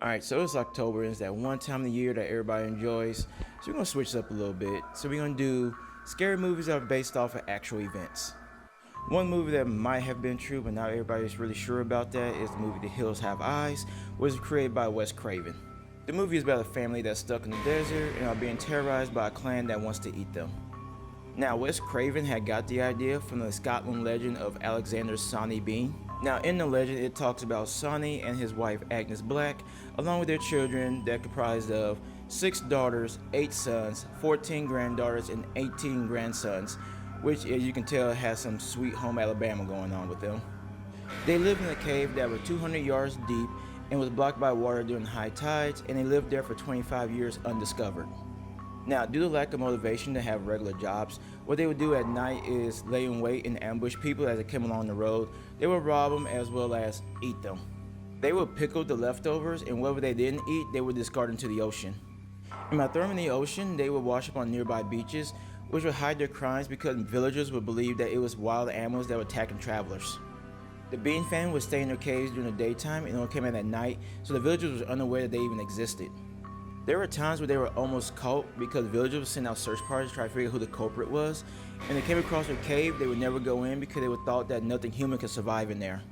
Alright, so it's October and it's that one time of the year that everybody enjoys. So we're going to switch it up a little bit. So we're going to do scary movies that are based off of actual events. One movie that might have been true, but not everybody's really sure about that, is the movie The Hills Have Eyes, which was created by Wes Craven. The movie is about a family that's stuck in the desert and are being terrorized by a clan that wants to eat them. Now, Wes Craven had got the idea from the Scotland legend of Alexander's Sawney Bean. Now, in the legend, it talks about Sawney and his wife Agnes Black, along with their children that comprised of 6 daughters, 8 sons, 14 granddaughters, and 18 grandsons, which, as you can tell, has some sweet home Alabama going on with them. They lived in a cave that was 200 yards deep and was blocked by water during high tides, and they lived there for 25 years undiscovered. Now, due to lack of motivation to have regular jobs, what they would do at night is lay in wait and ambush people as they came along the road. They would rob them as well as eat them. They would pickle the leftovers, and whatever they didn't eat, they would discard into the ocean. And by throwing them in the ocean, they would wash up on nearby beaches, which would hide their crimes because villagers would believe that it was wild animals that were attacking travelers. The Bean family would stay in their caves during the daytime and only came out at night, so the villagers were unaware that they even existed. There were times where they were almost caught because villagers would send out search parties to try to figure out who the culprit was, and they came across their cave. They would never go in because they would thought that nothing human could survive in there.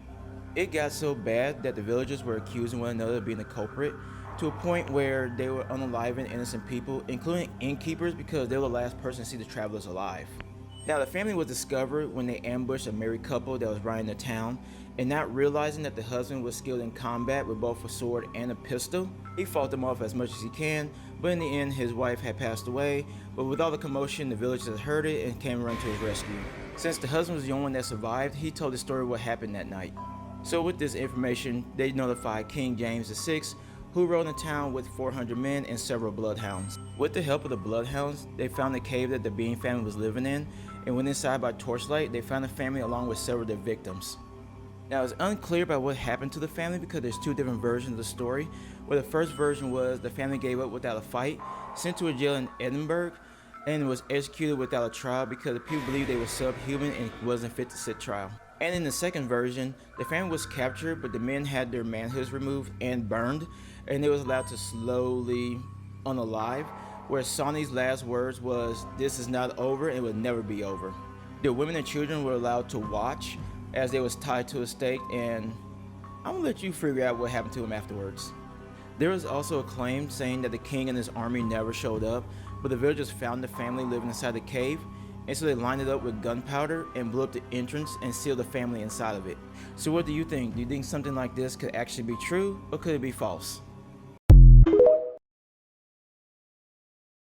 It got so bad that the villagers were accusing one another of being the culprit, to a point where they were unaliving innocent people, including innkeepers, because they were the last person to see the travelers alive. Now, the family was discovered when they ambushed a married couple that was riding the town, and not realizing that the husband was skilled in combat with both a sword and a pistol, he fought them off as much as he can, but in the end his wife had passed away. But with all the commotion, the villagers had heard it and came running to his rescue. Since the husband was the only one that survived, he told the story of what happened that night. So with this information, they notified King James VI, who rode in town with 400 men and several bloodhounds. With the help of the bloodhounds, they found the cave that the Bean family was living in, and went inside by torchlight. They found the family along with several of their victims. Now, it's unclear about what happened to the family because there's 2 different versions of the story, where the first version was the family gave up without a fight, sent to a jail in Edinburgh, and was executed without a trial because the people believed they were subhuman and wasn't fit to sit trial. And in the second version, the family was captured, but the men had their manhoods removed and burned, and they was allowed to slowly unalive, where Sawney's last words was, "This is not over and it will never be over." The women and children were allowed to watch as they was tied to a stake, and I'm gonna let you figure out what happened to him afterwards. There was also a claim saying that the king and his army never showed up, but the villagers found the family living inside the cave, and so they lined it up with gunpowder and blew up the entrance and sealed the family inside of it. So what do you think? Do you think something like this could actually be true, or could it be false?